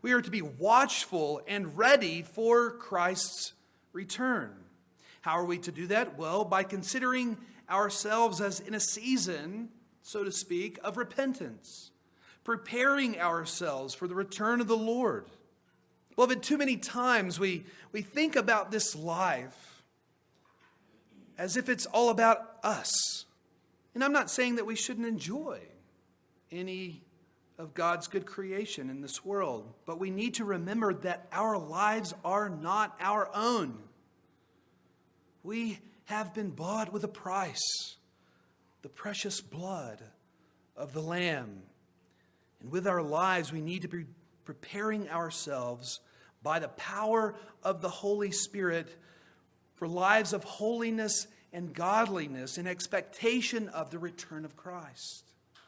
We are to be watchful and ready for Christ's return. How are we to do that? Well, by considering ourselves as in a season, so to speak, of repentance, preparing ourselves for the return of the Lord. Beloved, too many times we think about this life as if it's all about us. And I'm not saying that we shouldn't enjoy any of God's good creation in this world, but we need to remember that our lives are not our own. We have been bought with a price, the precious blood of the Lamb. And with our lives, we need to be preparing ourselves by the power of the Holy Spirit for lives of holiness and godliness in expectation of the return of Christ.